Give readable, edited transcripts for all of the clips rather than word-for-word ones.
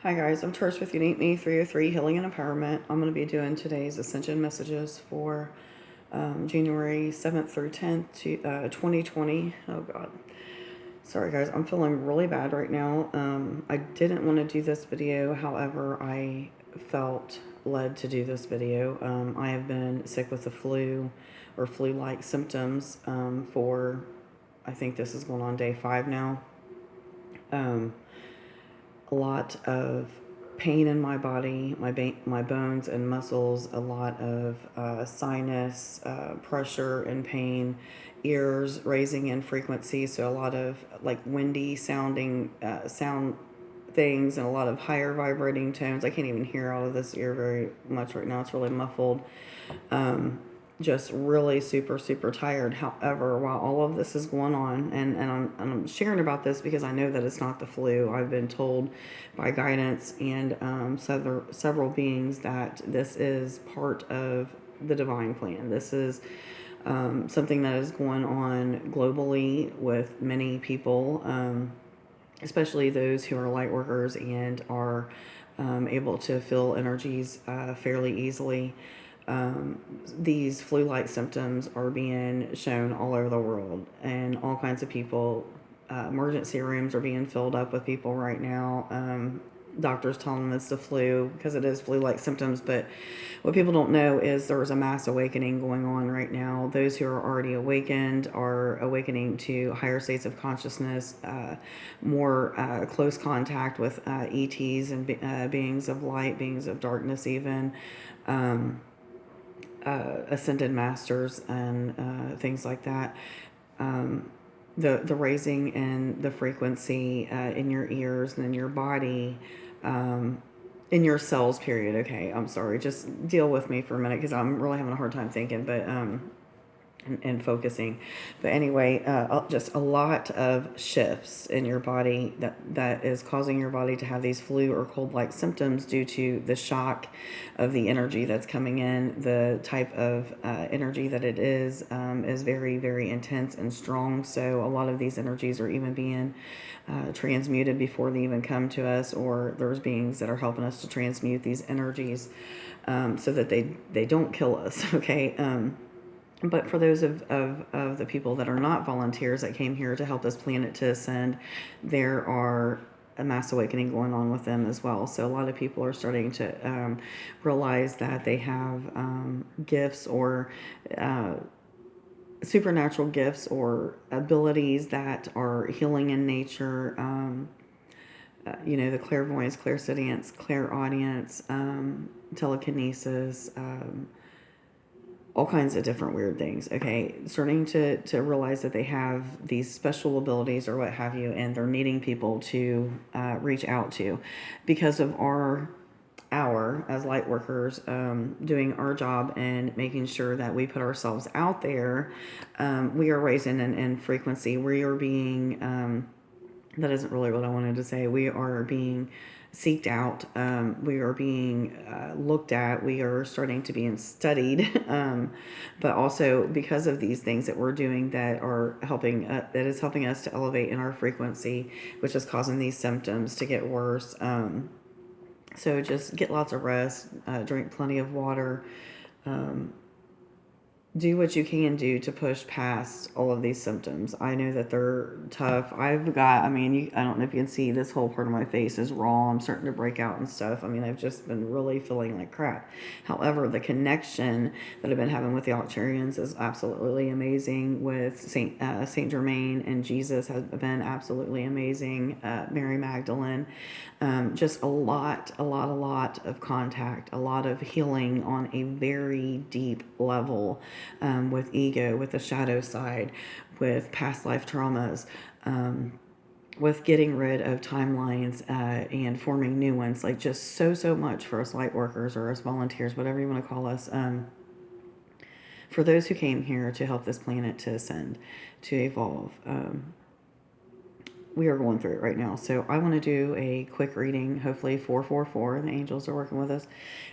Hi guys, I'm Trish with Unique Me 303 Healing and Empowerment. I'm going to be doing today's Ascension Messages for January 7th through 10th, 2020. Oh God. Sorry guys, I'm feeling really bad right now. I didn't want to do this video, however, I felt led to do this video. I have been sick with the flu or flu-like symptoms for, I think this is going on day 5 now. A lot of pain in my body, my bones and muscles, a lot of sinus pressure and pain, ears raising in frequency, so a lot of like windy sounding sound things and a lot of higher vibrating tones. I can't even hear out of this ear very much right now. It's really muffled. Just really super tired. However, while all of this is going on, and I'm sharing about this because I know that it's not the flu. I've been told by guidance and several beings that this is part of the divine plan. This is something that is going on globally with many people, especially those who are light workers and are able to feel energies fairly easily. These flu-like symptoms are being shown all over the world, and all kinds of people. Emergency rooms are being filled up with people right now. Doctors telling them it's the flu because it is flu-like symptoms, but what people don't know is there's a mass awakening going on right now. Those who are already awakened are awakening to higher states of consciousness, more close contact with ETs and beings of light, beings of darkness even. Ascended masters and things like that. The raising in the frequency in your ears and in your body, in your cells. Period. Okay, I'm sorry. Just deal with me for a minute because I'm really having a hard time thinking, but and focusing. But anyway, just a lot of shifts in your body that is causing your body to have these flu or cold-like symptoms due to the shock of the energy that's coming in. The type of energy that it is very intense and strong. So a lot of these energies are even being transmuted before they even come to us, or there's beings that are helping us to transmute these energies so that they don't kill us. Okay. But for those of the people that are not volunteers that came here to help this planet to ascend, there are a mass awakening going on with them as well. So a lot of people are starting to realize that they have gifts or supernatural gifts or abilities that are healing in nature. The clairvoyance, clairsentience, clairaudience, telekinesis, all kinds of different weird things. Okay, starting to realize that they have these special abilities or what have you, and they're needing people to reach out to because of our as light workers, doing our job and making sure that we put ourselves out there. We are raising in frequency. We are being that isn't really what I wanted to say. We are being seeked out. We are being looked at. We are starting to be studied. But also because of these things that we're doing that are helping, that is helping us to elevate in our frequency, which is causing these symptoms to get worse. So just get lots of rest, drink plenty of water, do what you can do to push past all of these symptoms. I know that they're tough. I don't know if you can see this whole part of my face is raw. I'm starting to break out and stuff. I've just been really feeling like crap. However, the connection that I've been having with the Octarians is absolutely amazing. With Saint Germain and Jesus has been absolutely amazing. Mary Magdalene, just a lot of contact, a lot of healing on a very deep level. With ego, with the shadow side, with past life traumas, with getting rid of timelines and forming new ones. Like just so much for us light workers or us volunteers, whatever you want to call us. For those who came here to help this planet to ascend, to evolve. We are going through it right now. So I want to do a quick reading, hopefully 444. The angels are working with us.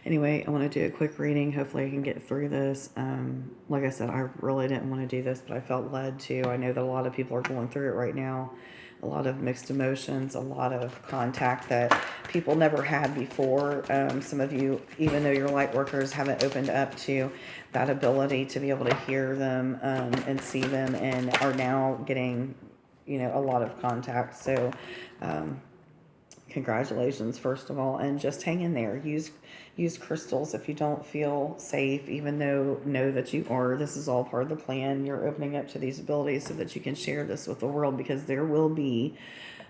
Anyway, I want to do a quick reading. Hopefully I can get through this. Like I said, I really didn't want to do this, but I felt led to. I know that a lot of people are going through it right now. a lot of mixed emotions, a lot of contact that people never had before. Some of you, even though you're light workers, haven't opened up to that ability to be able to hear them and see them, and are now getting, a lot of contact. So, congratulations, first of all, and just hang in there. Use crystals if you don't feel safe, even though know that you are. This is all part of the plan. You're opening up to these abilities so that you can share this with the world, because there will be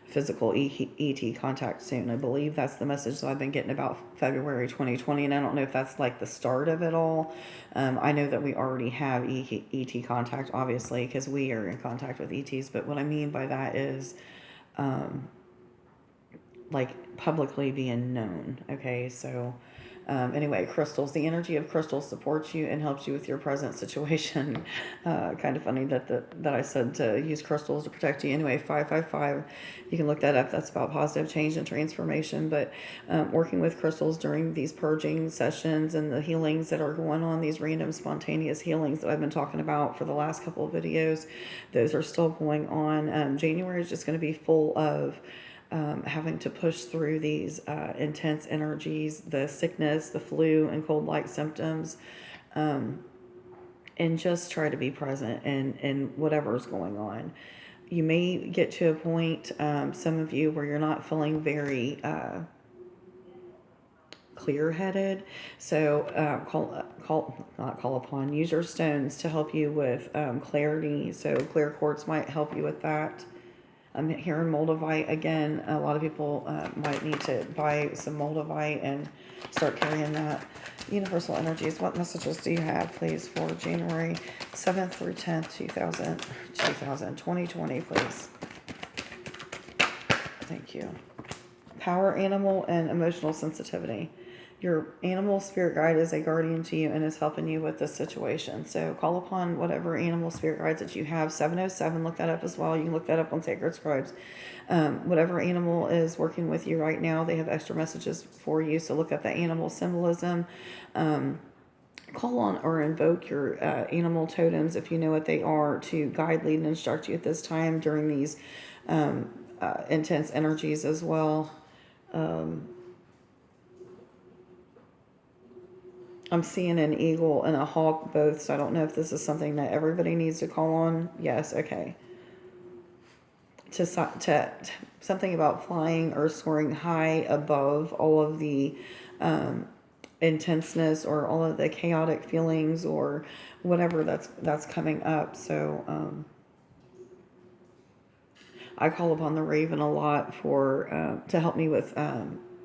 physical ET contact soon. I believe that's the message that I've been getting about February 2020, and I don't know if that's like the start of it all. I know that we already have ET contact, obviously, because we are in contact with ETs, but what I mean by that is like publicly being known. Okay, so anyway, crystals. The energy of crystals supports you and helps you with your present situation. Kind of funny that I said to use crystals to protect you. Anyway, 555. You can look that up. That's about positive change and transformation. But working with crystals during these purging sessions and the healings that are going on, these random spontaneous healings that I've been talking about for the last couple of videos, those are still going on. January is just going to be full of having to push through these intense energies, the sickness, the flu, and cold-like symptoms, and just try to be present in whatever's going on. You may get to a point, some of you, where you're not feeling very clear-headed. So call upon, use your stones to help you with clarity. So clear quartz might help you with that. I'm hearing moldavite again. A lot of people might need to buy some moldavite and start carrying that. Universal energies, what messages do you have, please, for January 7th through 10th, 2020, please? Thank you. Power, animal, and emotional sensitivity. Your animal spirit guide is a guardian to you and is helping you with this situation. So call upon whatever animal spirit guides that you have. 707, look that up as well. You can look that up on Sacred Scribes. Whatever animal is working with you right now, they have extra messages for you. So look up the animal symbolism. Call on or invoke your animal totems, if you know what they are, to guide, lead, and instruct you at this time during these intense energies as well. I'm seeing an eagle and a hawk both, so I don't know if this is something that everybody needs to call on. Yes, okay. To something about flying or soaring high above all of the intenseness or all of the chaotic feelings or whatever that's coming up. So I call upon the raven a lot for to help me with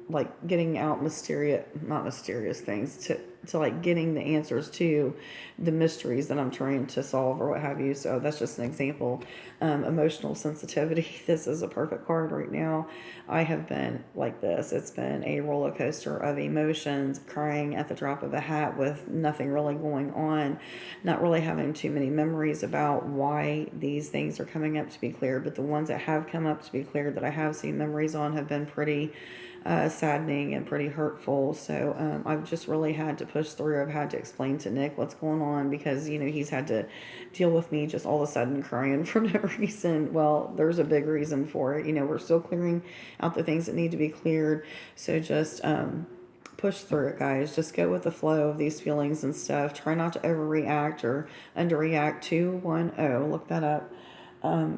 like getting out not mysterious things, to like getting the answers to the mysteries that I'm trying to solve or what have you. So that's just an example. Emotional sensitivity. This is a perfect card right now. I have been like this. It's been a roller coaster of emotions, crying at the drop of a hat with nothing really going on, not really having too many memories about why these things are coming up to be cleared. But the ones that have come up to be cleared that I have seen memories on have been pretty saddening and pretty hurtful. So I've just really had to push through. I've had to explain to Nick what's going on, because he's had to deal with me just all of a sudden crying for no reason. Well, there's a big reason for it. We're still clearing out the things that need to be cleared. So just push through it, guys. Just go with the flow of these feelings and stuff. Try not to overreact or underreact. 210, look that up.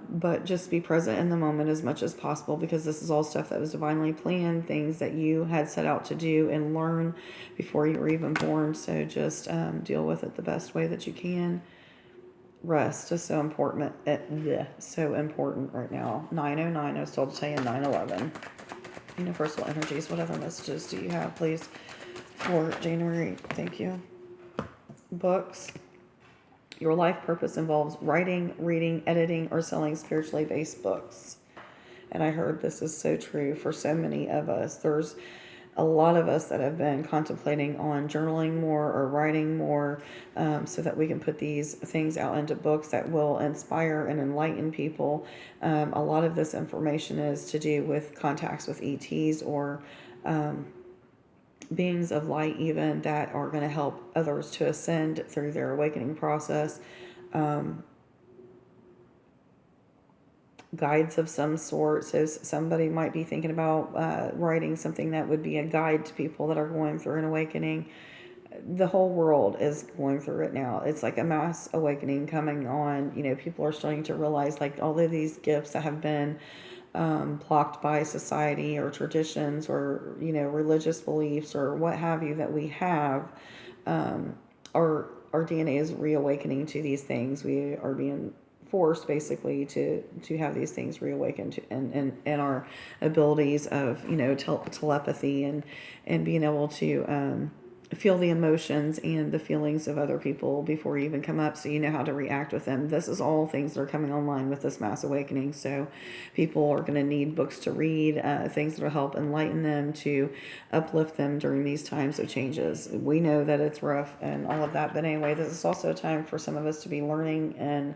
But just be present in the moment as much as possible, because this is all stuff that was divinely planned, things that you had set out to do and learn before you were even born. So just deal with it the best way that you can. Rest is so important. So important right now. 909, I was told to tell you 911. Universal energies, what other messages do you have, please, for January? Thank you. Books. Your life purpose involves writing, reading, editing, or selling spiritually based books. And I heard this is so true for so many of us. There's a lot of us that have been contemplating on journaling more or writing more, so that we can put these things out into books that will inspire and enlighten people. A lot of this information is to do with contacts with ETs or beings of light, even, that are going to help others to ascend through their awakening process. guides of some sort. So somebody might be thinking about writing something that would be a guide to people that are going through an awakening. The whole world is going through it now. It's like a mass awakening coming on. People are starting to realize, like, all of these gifts that have been blocked by society or traditions or religious beliefs or what have you that we have, our DNA is reawakening to these things. We are being forced basically to have these things reawakened and our abilities of telepathy and being able to feel the emotions and the feelings of other people before you even come up, so you know how to react with them. This is all things that are coming online with this mass awakening. So people are going to need books to read, things that will help enlighten them, to uplift them during these times of changes. We know that it's rough and all of that, but anyway, this is also a time for some of us to be learning and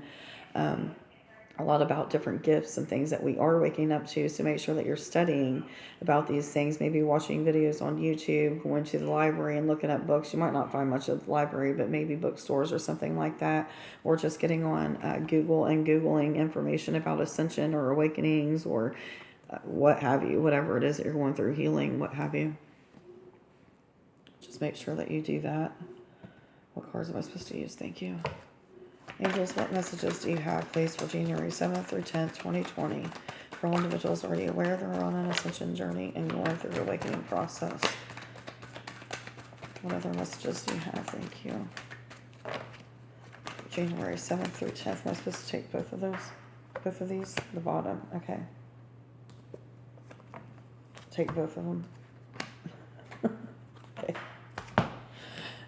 a lot about different gifts and things that we are waking up to. So make sure that you're studying about these things, maybe watching videos on YouTube, going to the library and looking up books. You might not find much at the library, but maybe bookstores or something like that, or just getting on Google and Googling information about ascension or awakenings or what have you, whatever it is that you're going through, healing, what have you. Just make sure that you do that. What cards am I supposed to use? Thank you. Angels, what messages do you have, please, for January 7th through 10th, 2020? For all individuals already aware they're on an ascension journey and going through the awakening process. What other messages do you have? Thank you. January 7th through 10th. Am I supposed to take both of those? Both of these? The bottom. Okay. Take both of them. Okay.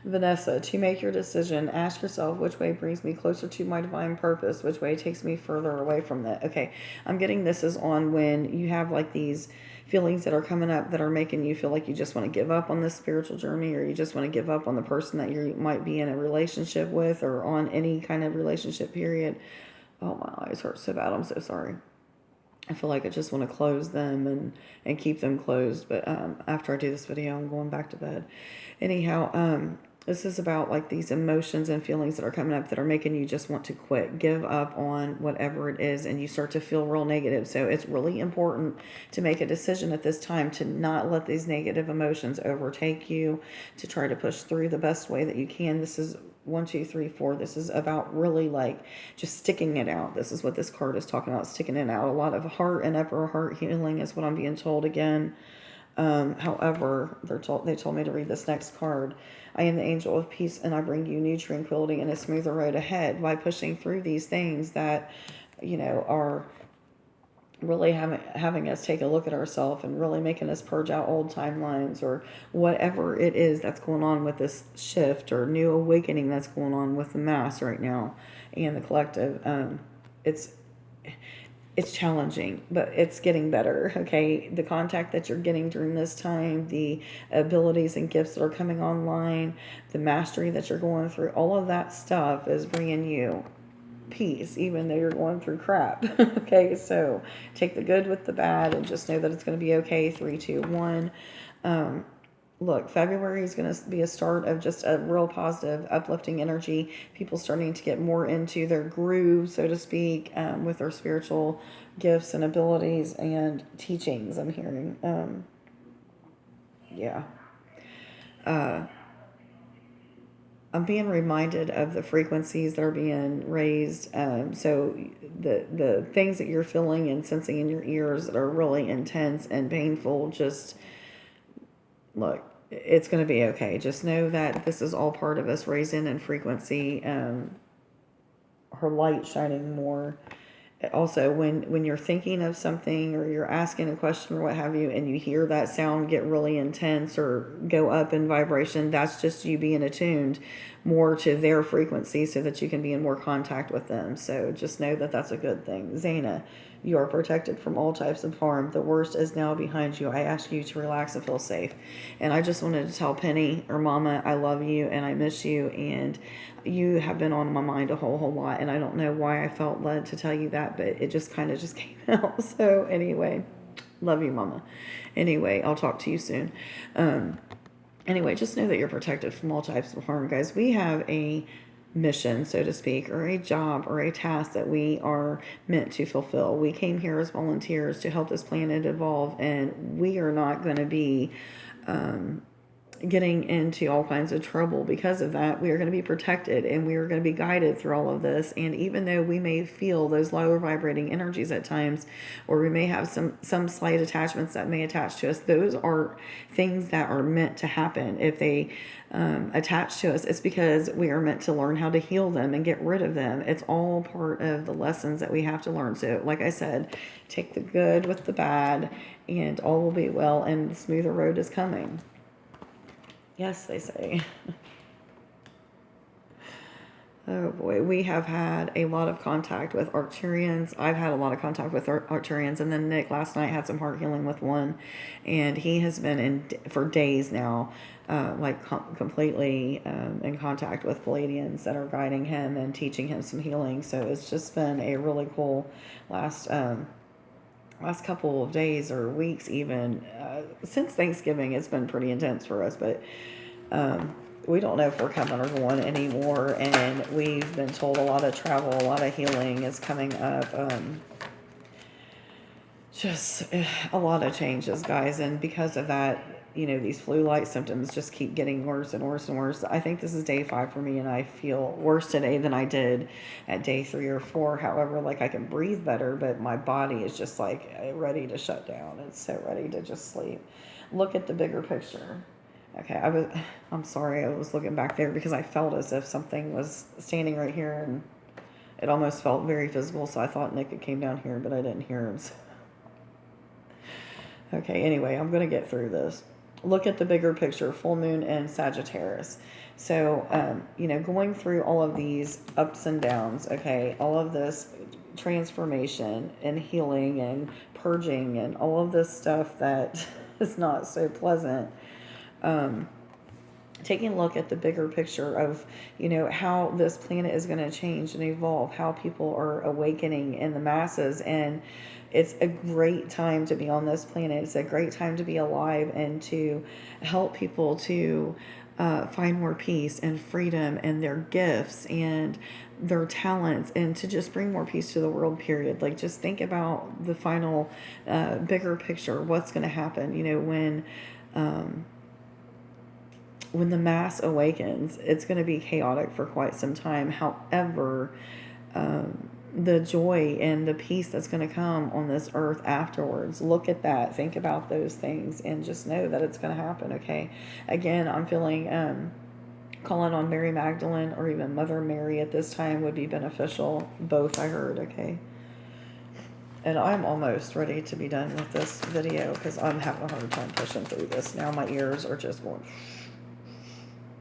Vanessa, to make your decision, ask yourself, which way brings me closer to my divine purpose? Which way takes me further away from that? Okay, I'm getting this is on when you have like these feelings that are coming up that are making you feel like you just want to give up on this spiritual journey, or you just want to give up on the person that you might be in a relationship with, or on any kind of relationship period. Oh, my eyes hurt so bad. I'm so sorry. I feel like I just want to close them and keep them closed. But after I do this video, I'm going back to bed. Anyhow, this is about like these emotions and feelings that are coming up that are making you just want to quit, give up on whatever it is, and you start to feel real negative. So it's really important to make a decision at this time to not let these negative emotions overtake you, to try to push through the best way that you can. This is 1, 2, 3, 4. This is about really like just sticking it out. This is what this card is talking about, sticking it out. A lot of heart and upper heart healing is what I'm being told again. However, they told me to read this next card. I am the angel of peace, and I bring you new tranquility and a smoother road ahead by pushing through these things that, are really having us take a look at ourselves and really making us purge out old timelines or whatever it is that's going on with this shift or new awakening that's going on with the mass right now and the collective. It's challenging, but it's getting better, okay? The contact that you're getting during this time, the abilities and gifts that are coming online, the mastery that you're going through, all of that stuff is bringing you peace, even though you're going through crap, okay? So take the good with the bad and just know that it's going to be okay. 3, 2, 1. Look, February is going to be a start of just a real positive, uplifting energy. People starting to get more into their groove, so to speak, with their spiritual gifts and abilities and teachings, I'm hearing. Yeah. I'm being reminded of the frequencies that are being raised. So the things that you're feeling and sensing in your ears that are really intense and painful, just look, it's going to be okay. Just know that this is all part of us raising in frequency, her light shining more. Also, when you're thinking of something or you're asking a question or what have you, and you hear that sound get really intense or go up in vibration, that's just you being attuned more to their frequency so that you can be in more contact with them. So just know that that's a good thing. Zaina, you are protected from all types of harm. The worst is now behind you. I ask you to relax and feel safe. And I just wanted to tell Penny or Mama, I love you and I miss you, and you have been on my mind a whole lot, and I don't know why I felt led to tell you that, but it just kind of just came out. So anyway, love you, Mama. Anyway, I'll talk to you soon. Anyway, just know that you're protected from all types of harm, guys. We have a mission, so to speak, or a job or a task that we are meant to fulfill. We came here as volunteers to help this planet evolve, and we are not going to be getting into all kinds of trouble because of that. We are going to be protected, and we are going to be guided through all of this. And even though we may feel those lower vibrating energies at times, or we may have some slight attachments that may attach to us, those are things that are meant to happen. If they attach to us, it's because we are meant to learn how to heal them and get rid of them. It's all part of the lessons that we have to learn. So like I said, take the good with the bad, and all will be well, and the smoother road is coming. Yes, they say. Oh boy, we have had a lot of contact with Arcturians. I've had a lot of contact with Arcturians, and then Nick last night had some heart healing with one, and he has been in for days now, completely in contact with Palladians that are guiding him and teaching him some healing. So it's just been a really cool last couple of days or weeks, even since Thanksgiving. It's been pretty intense for us, but we don't know if we're coming or going anymore, and we've been told a lot of travel, a lot of healing is coming up. Just a lot of changes, guys, and because of that, these flu-like symptoms just keep getting worse and worse and worse. I think this is day 5 for me, and I feel worse today than I did at day 3 or 4. However, I can breathe better, but my body is just ready to shut down. It's so ready to just sleep. Look at the bigger picture. Okay, I'm sorry, I was looking back there because I felt as if something was standing right here, and it almost felt very visible, so I thought Nick had came down here, but I didn't hear him. So. Okay, anyway, I'm going to get through this. Look at the bigger picture, full moon and Sagittarius. So, going through all of these ups and downs, okay, all of this transformation and healing and purging and all of this stuff that is not so pleasant. Taking a look at the bigger picture of, how this planet is going to change and evolve, how people are awakening in the masses. And it's a great time to be on this planet. It's a great time to be alive and to help people to find more peace and freedom and their gifts and their talents, and to just bring more peace to the world, period. Just think about the final bigger picture. What's going to happen, when the mass awakens. It's going to be chaotic for quite some time. However, the joy and the peace that's going to come on this earth afterwards, look at that, think about those things, and just know that it's going to happen. Okay, again, I'm feeling calling on Mary Magdalene or even Mother Mary at this time would be beneficial. Both, I heard. Okay, and I'm almost ready to be done with this video because I'm having a hard time pushing through this now. My ears are just going.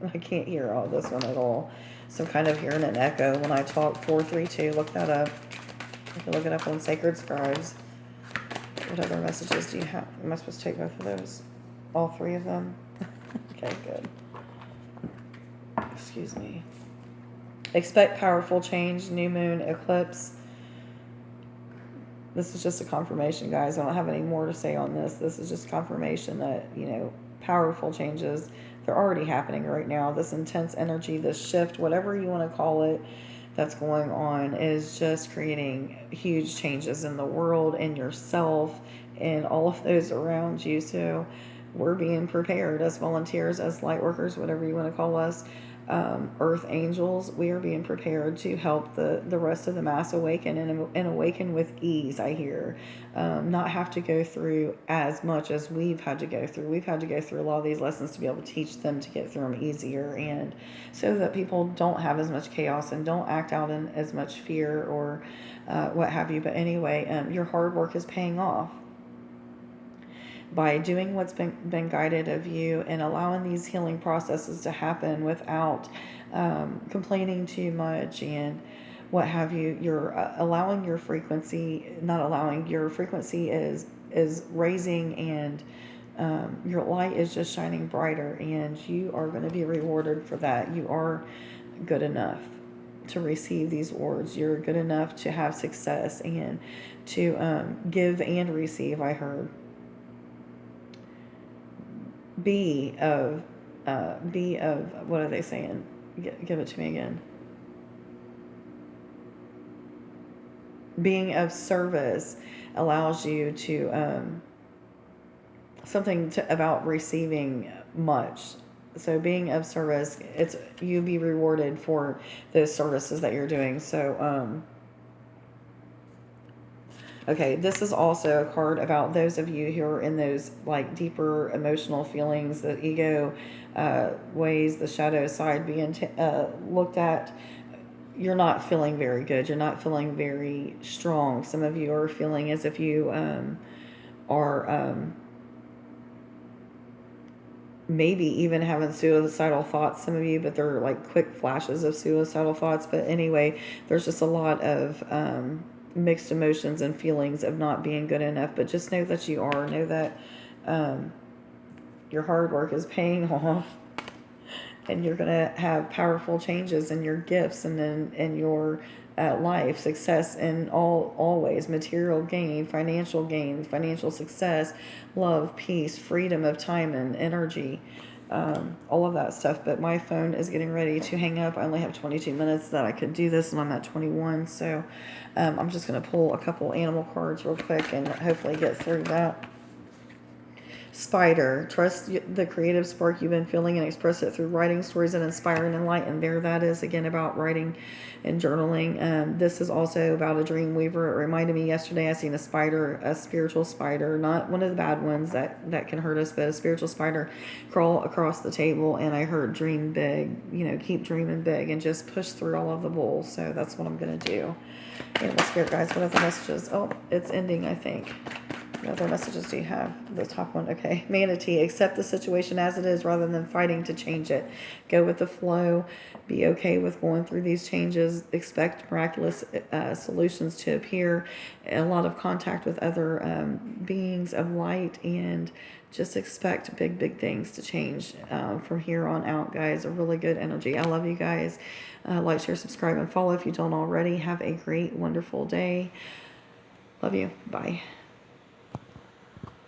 I can't hear all this one at all. So I'm kind of hearing an echo when I talk. 432, look that up. You can look it up on Sacred Scribes. What other messages do you have? Am I supposed to take both of those? All 3 of them? Okay, good. Excuse me. Expect powerful change, new moon, eclipse. This is just a confirmation, guys. I don't have any more to say on this. This is just confirmation that, powerful changes, they're already happening right now. This intense energy, this shift, whatever you want to call it, that's going on is just creating huge changes in the world and yourself and all of those around you. So we're being prepared as volunteers, as light workers, whatever you want to call us, earth angels. We are being prepared to help the rest of the mass awaken and awaken with ease, I hear. Not have to go through as much as we've had to go through. We've had to go through a lot of these lessons to be able to teach them to get through them easier, and so that people don't have as much chaos and don't act out in as much fear or what have you. But anyway, your hard work is paying off. By doing what's been guided of you and allowing these healing processes to happen without complaining too much and what have you, you're allowing your frequency, not allowing, your frequency is raising, and your light is just shining brighter, and you are going to be rewarded for that. You are good enough to receive these awards. You're good enough to have success and to give and receive, I heard. Be of, what are they saying? Give it to me again. being of service allows you to about receiving much. So being of service, it's you be rewarded for those services that you're doing. So okay, this is also a card about those of you who are in those like deeper emotional feelings, the ego ways, the shadow side being looked at. You're not feeling very good. You're not feeling very strong. Some of you are feeling as if you are maybe even having suicidal thoughts, some of you, but they're like quick flashes of suicidal thoughts. But anyway, there's just a lot of mixed emotions and feelings of not being good enough. But just know that you are. Know that your hard work is paying off, and you're going to have powerful changes in your gifts and in your life, success in all ways, material gain, financial success, love, peace, freedom of time and energy, all of that stuff. But my phone is getting ready to hang up. I only have 22 minutes that I could do this, and I'm at 21. So I'm just going to pull a couple animal cards real quick and hopefully get through that. Spider, trust the creative spark you've been feeling and express it through writing stories that inspire and enlighten. There that is again about writing and journaling. This is also about a dream weaver. It reminded me yesterday I seen a spider, a spiritual spider, not one of the bad ones that can hurt us, but a spiritual spider crawl across the table, and I heard dream big, keep dreaming big and just push through all of the bulls. So that's what I'm going to do. Animal spirit guys, what are the messages? Oh, it's ending, I think. What other messages do you have? The top one. Okay. Manatee. Accept the situation as it is rather than fighting to change it. Go with the flow. Be okay with going through these changes. Expect miraculous solutions to appear. A lot of contact with other beings of light, and just expect big, big things to change from here on out, guys. A really good energy. I love you guys. Like, share, subscribe, and follow if you don't already. Have a great, wonderful day. Love you. Bye.